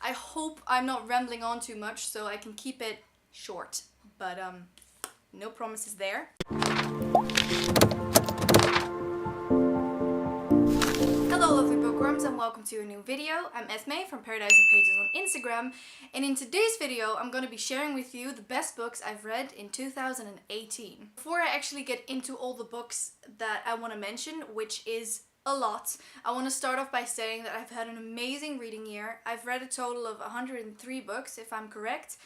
I hope I'm not rambling on too much so I can keep it short, but no promises there. Hello lovely bookworms and welcome to a new video. I'm Esmay from Paradise of Pages on Instagram, and in today's video I'm going to be sharing with you the best books I've read in 2018. Before I actually get into all the books that I want to mention, which is a lot, I want to start off by saying that I've had an amazing reading year. I've read a total of 103 books if I'm correct,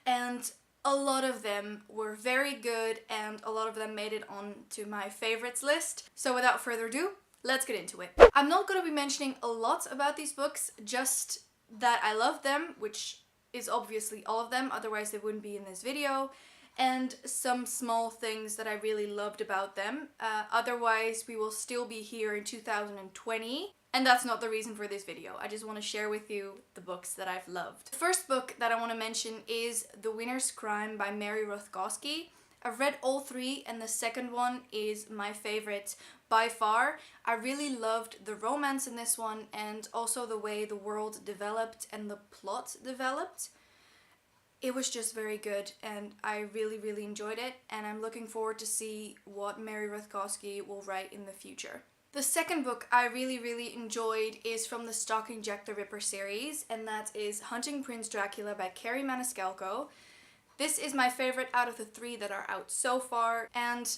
and a lot of them were very good and a lot of them made it onto my favorites list. So without further ado, let's get into it. I'm not going to be mentioning a lot about these books, just that I love them, which is obviously all of them, otherwise they wouldn't be in this video, and some small things that I really loved about them. Otherwise we will still be here in 2020, and that's not the reason for this video. I just want to share with you the books that I've loved. The first book that I want to mention is The Winner's Crime by Mary Rothkowski. I've read all three and the second one is my favorite by far. I really loved the romance in this one and also the way the world developed and the plot developed. It was just very good and I really enjoyed it, and I'm looking forward to see what Mary Rothkowski will write in the future. The second book I really enjoyed is from the Stalking Jack the Ripper series, and that is Hunting Prince Dracula by Carrie Maniscalco. This is my favorite out of the three that are out so far, and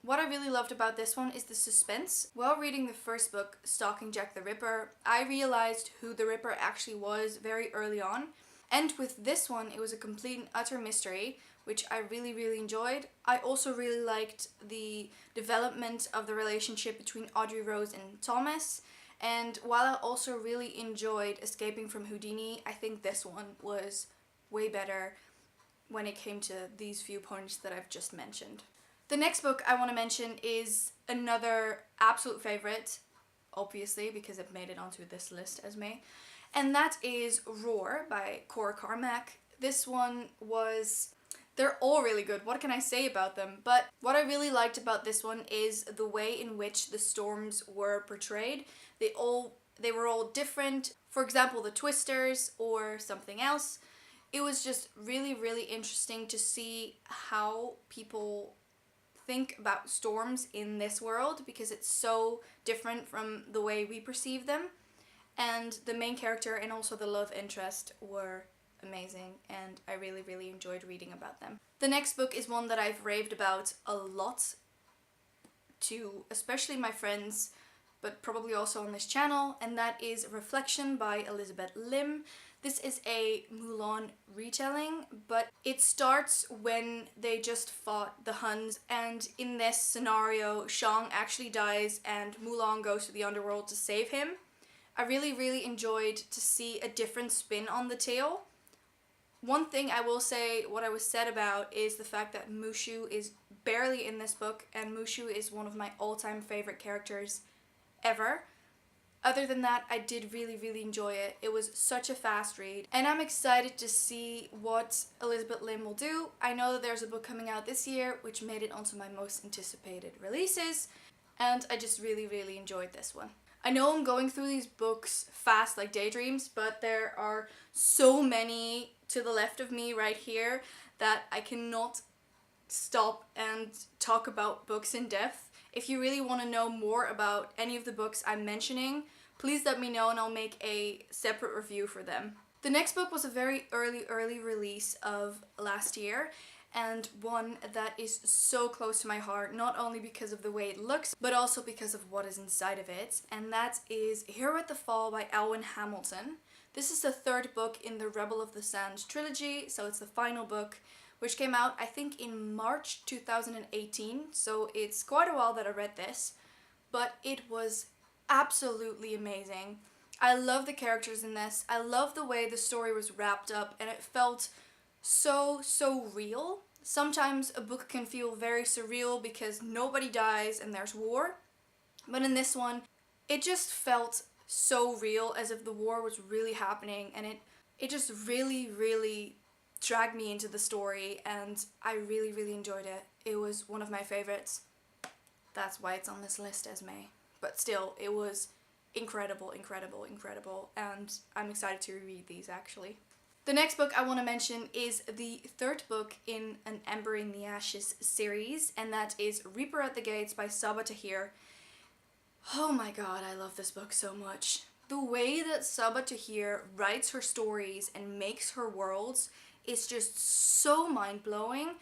what I really loved about this one is the suspense. While reading the first book, Stalking Jack the Ripper, I realized who the Ripper actually was very early on, and with this one it was a complete and utter mystery, which I really enjoyed. I also really liked the development of the relationship between Audrey Rose and Thomas, and while I also really enjoyed Escaping from Houdini, I think this one was way better when it came to these few points that I've just mentioned. The next book I want to mention is another absolute favorite, obviously because it made it onto this list as me, and that is Roar by Cora Carmack. This one was... they're all really good, what can I say about them? But what I really liked about this one is the way in which the storms were portrayed. They were all different. For example, the twisters or something else. It was just really interesting to see how people think about storms in this world, because it's so different from the way we perceive them. And the main character and also the love interest were amazing, and I really enjoyed reading about them. The next book is one that I've raved about a lot to especially my friends, but probably also on this channel, and that is Reflection by Elizabeth Lim. This is a Mulan retelling, but it starts when they just fought the Huns, and in this scenario Shang actually dies and Mulan goes to the underworld to save him. I really enjoyed to see a different spin on the tale. One thing I will say, what I was said about, is the fact that Mushu is barely in this book, and Mushu is one of my all-time favorite characters ever. Other than that, I did really enjoy it. It was such a fast read, and I'm excited to see what Elizabeth Lim will do. I know that there's a book coming out this year which made it onto my most anticipated releases, and I just really enjoyed this one. I know I'm going through these books fast like daydreams, but there are so many to the left of me right here that I cannot stop and talk about books in depth. If you really want to know more about any of the books I'm mentioning, please let me know and I'll make a separate review for them. The next book was a very early release of last year, and one that is so close to my heart, not only because of the way it looks, but also because of what is inside of it, and that is Hero at the Fall by Elwyn Hamilton. This is the third book in the Rebel of the Sands trilogy, so it's the final book, which came out I think in March 2018, so it's quite a while that I read this, but it was absolutely amazing. I love the characters in this. I love the way the story was wrapped up, and it felt so real. Sometimes a book can feel very surreal because nobody dies and there's war, but in this one it just felt so real, as if the war was really happening, and it just really dragged me into the story, and I really enjoyed it. It was one of my favorites. That's why it's on this list as May. But still, it was incredible, incredible, incredible, and I'm excited to reread these actually. The next book I want to mention is the third book in an Ember in the Ashes series, and that is Reaper at the Gates by Sabaa Tahir. Oh my god, I love this book so much. The way that Sabaa Tahir writes her stories and makes her worlds is just so mind-blowing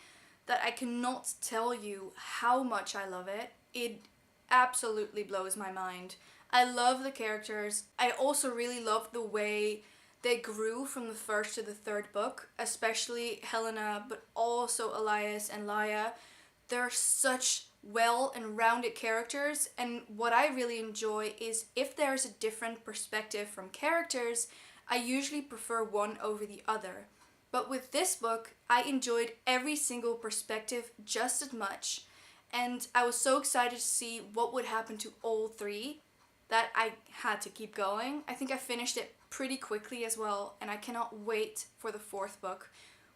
that I cannot tell you how much I love it. It absolutely blows my mind. I love the characters. I also really love the way they grew from the first to the third book, especially Helena, but also Elias and Laia. They're such well and rounded characters, and what I really enjoy is if there's a different perspective from characters, I usually prefer one over the other. But with this book, I enjoyed every single perspective just as much, and I was so excited to see what would happen to all three that I had to keep going. I think I finished it pretty quickly as well, and I cannot wait for the fourth book,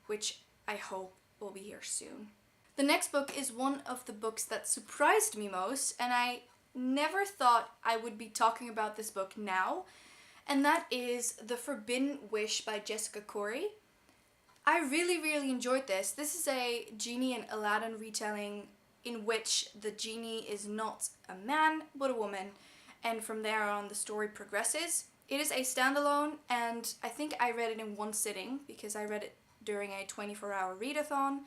which I hope will be here soon. The next book is one of the books that surprised me most, and I never thought I would be talking about this book now, and that is The Forbidden Wish by Jessica Corey. I really enjoyed this. This is a Genie and Aladdin retelling in which the genie is not a man but a woman, and from there on the story progresses. It is a standalone, and I think I read it in one sitting because I read it during a 24-hour readathon.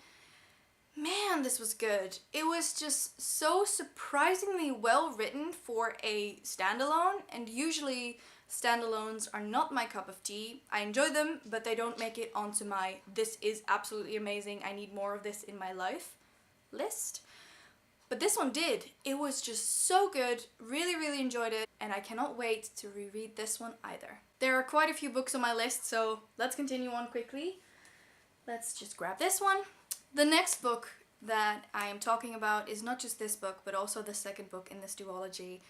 Man, this was good. It was just so surprisingly well written for a standalone, and usually standalones are not my cup of tea. I enjoy them, but they don't make it onto my "this is absolutely amazing, I need more of this in my life" list. But this one did. It was just so good, really enjoyed it, and I cannot wait to reread this one either. There are quite a few books on my list, so let's continue on quickly. Let's just grab this one. The next book that I am talking about is not just this book, but also the second book in this duology,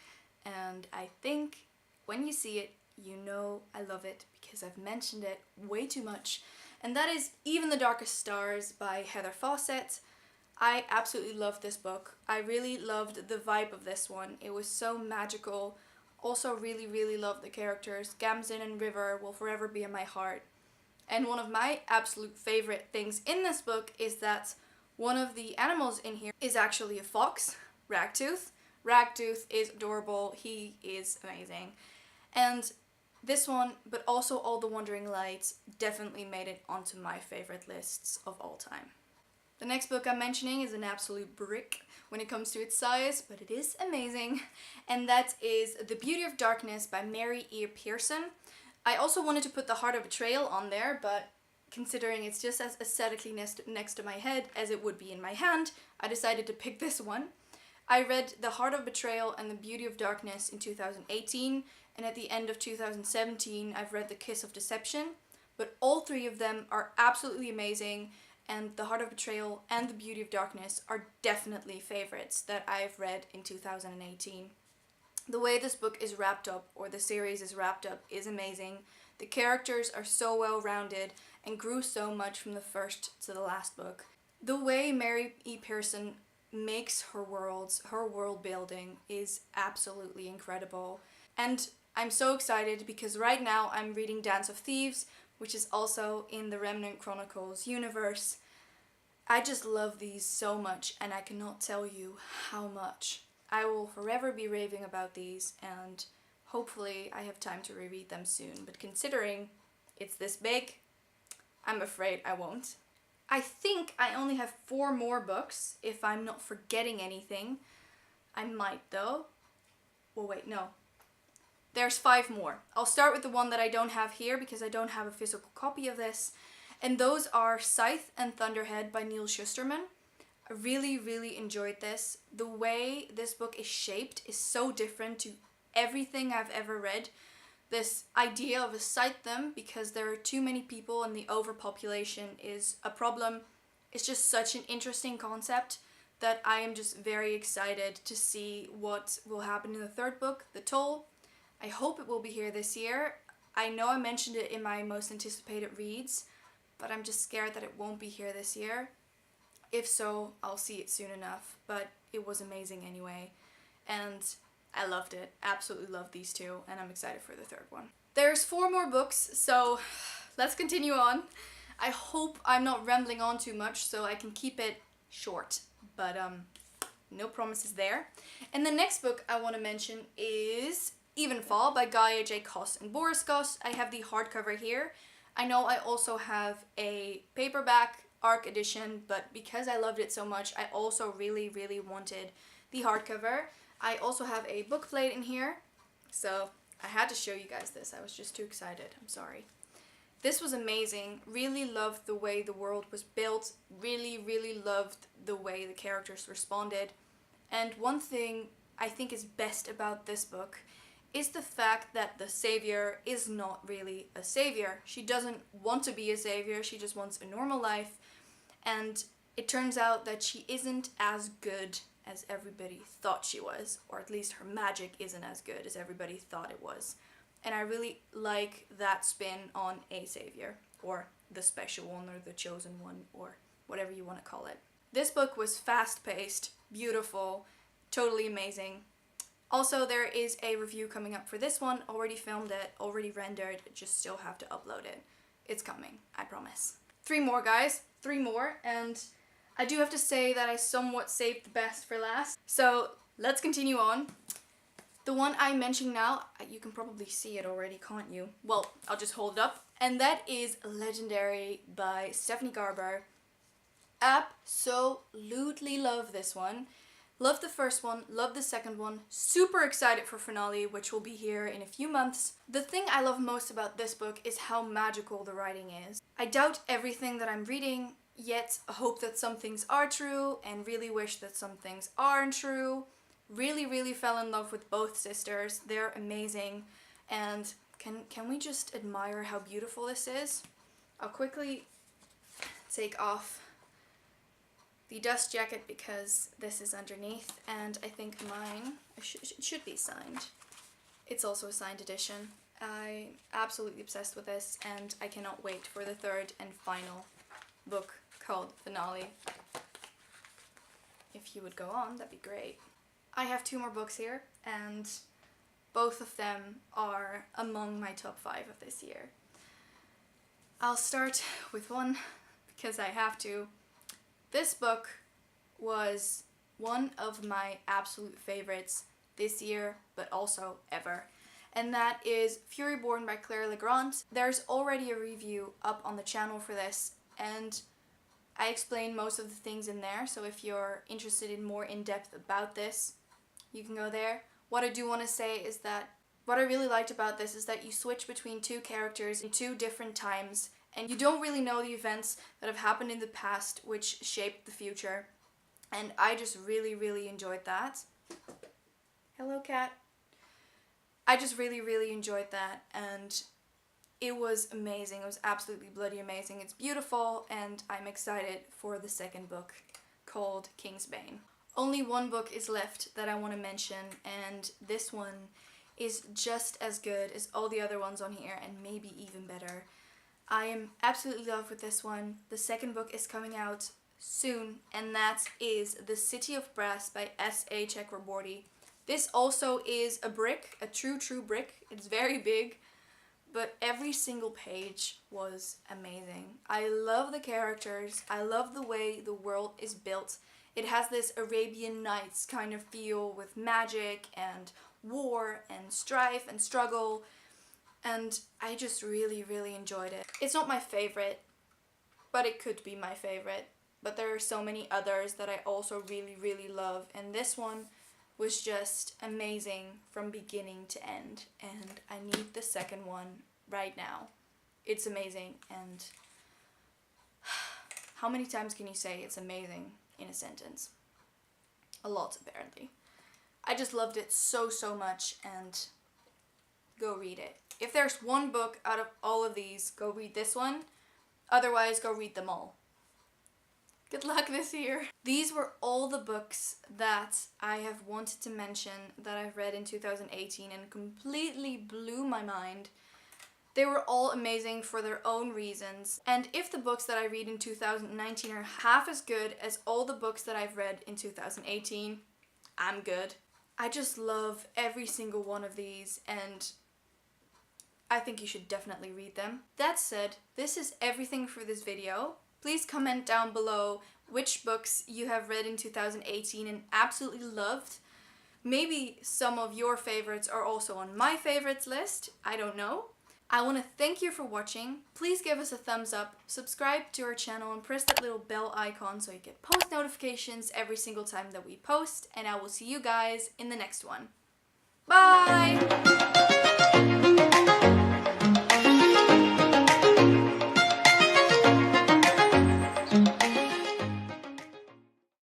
and I think when you see it, you know I love it because I've mentioned it way too much, and that is Even the Darkest Stars by Heather Fawcett. I absolutely loved this book. I really loved the vibe of this one. It was so magical. Also really loved the characters. Gamzin and River will forever be in my heart. And one of my absolute favorite things in this book is that one of the animals in here is actually a fox, Ragtooth. Ragtooth is adorable. He is amazing. And this one, but also All the Wandering Lights, definitely made it onto my favorite lists of all time. The next book I'm mentioning is an absolute brick when it comes to its size, but it is amazing, and that is The Beauty of Darkness by Mary E. Pearson. I also wanted to put The Heart of Betrayal on there, but considering it's just as aesthetically next to my head as it would be in my hand, I decided to pick this one. I read The Heart of Betrayal and The Beauty of Darkness in 2018, and at the end of 2017 I've read The Kiss of Deception, but all three of them are absolutely amazing, and The Heart of Betrayal and The Beauty of Darkness are definitely favorites that I've read in 2018. The way this book is wrapped up, or the series is wrapped up, is amazing. The characters are so well rounded and grew so much from the first to the last book. The way Mary E. Pearson makes her worlds, her world building, is absolutely incredible. And I'm so excited because right now I'm reading Dance of Thieves, which is also in the Remnant Chronicles universe. I just love these so much, and I cannot tell you how much. I will forever be raving about these, and hopefully I have time to reread them soon, but considering it's this big, I'm afraid I won't. I think I only have 4 more books, if I'm not forgetting anything. I might though. Well, wait, no. There's 5 more. I'll start with the one that I don't have here because I don't have a physical copy of this. And those are Scythe and Thunderhead by Neil Shusterman. I really enjoyed this. The way this book is shaped is so different to everything I've ever read. This idea of a scythedom, because there are too many people and the overpopulation is a problem, is just such an interesting concept that I am just very excited to see what will happen in the third book, The Toll. I hope it will be here this year. I know I mentioned it in my most anticipated reads, but I'm just scared that it won't be here this year. If so, I'll see it soon enough, but it was amazing anyway. And I loved it. Absolutely loved these two, and I'm excited for the third one. There's 4 more books, so let's continue on. I hope I'm not rambling on too much so I can keep it short, but no promises there. And the next book I want to mention is Evenfall by Gaia J. Koss and Boris Koss. I have the hardcover here. I know I also have a paperback ARC edition, but because I loved it so much, I also really wanted the hardcover. I also have a book plate in here, so I had to show you guys this. I was just too excited. I'm sorry. This was amazing. Really loved the way the world was built. Really loved the way the characters responded. And one thing I think is best about this book is the fact that the savior is not really a savior. She doesn't want to be a savior, she just wants a normal life. And it turns out that she isn't as good as everybody thought she was, or at least her magic isn't as good as everybody thought it was. And I really like that spin on a savior, or the special one, or the chosen one, or whatever you want to call it. This book was fast-paced, beautiful, totally amazing. Also, there is a review coming up for this one. Already filmed it, already rendered, just still have to upload it. It's coming, I promise. 3 more, guys. 3 more, and I do have to say that I somewhat saved the best for last. So, let's continue on. The one I'm mentioning now, you can probably see it already, can't you? Well, I'll just hold it up. And that is Legendary by Stephanie Garber. Absolutely love this one. Love the first one, love the second one, super excited for finale, which will be here in a few months. The thing I love most about this book is how magical the writing is. I doubt everything that I'm reading, yet hope that some things are true, and really wish that some things aren't true. Really fell in love with both sisters. They're amazing, and can we just admire how beautiful this is? I'll quickly take off the dust jacket because this is underneath, and I think mine should be signed. It's also a signed edition. I'm absolutely obsessed with this, and I cannot wait for the third and final book called Finale. If you would go on, that'd be great. I have 2 more books here, and both of them are among my top 5 of this year. I'll start with one because I have to. This book was one of my absolute favorites this year, but also ever. And that is Furyborn by Claire Legrand. There's already a review up on the channel for this, and I explain most of the things in there, so if you're interested in more in-depth about this, you can go there. What I do want to say is that what I really liked about this is that you switch between 2 characters in 2 different times, and you don't really know the events that have happened in the past which shaped the future. And I just really enjoyed that. Hello, cat. I just really enjoyed that, and it was amazing. It was absolutely bloody amazing. It's beautiful, and I'm excited for the second book called Kingsbane. Only one book is left that I want to mention, and this one is just as good as all the other ones on here, and maybe even better. I am absolutely in love with this one. The second book is coming out soon, and that is The City of Brass by S.A. Chakraborty. This also is a brick, a true brick. It's very big, but every single page was amazing. I love the characters. I love the way the world is built. It has this Arabian Nights kind of feel with magic and war and strife and struggle, and I just really enjoyed it. It's not my favorite, but it could be my favorite. But there are so many others that I also really love, and this one was just amazing from beginning to end, and I need the second one right now. It's amazing, and how many times can you say it's amazing in a sentence? A lot, apparently. I just loved it so much, and go read it. If there's one book out of all of these, go read this one. Otherwise, go read them all. Good luck this year. These were all the books that I have wanted to mention that I've read in 2018 and completely blew my mind. They were all amazing for their own reasons, and if the books that I read in 2019 are half as good as all the books that I've read in 2018, I'm good. I just love every single one of these, and I think you should definitely read them. That said, this is everything for this video. Please comment down below which books you have read in 2018 and absolutely loved. Maybe some of your favorites are also on my favorites list. I don't know. I want to thank you for watching. Please give us a thumbs up, subscribe to our channel, and press that little bell icon so you get post notifications every single time that we post. And I will see you guys in the next one. Bye!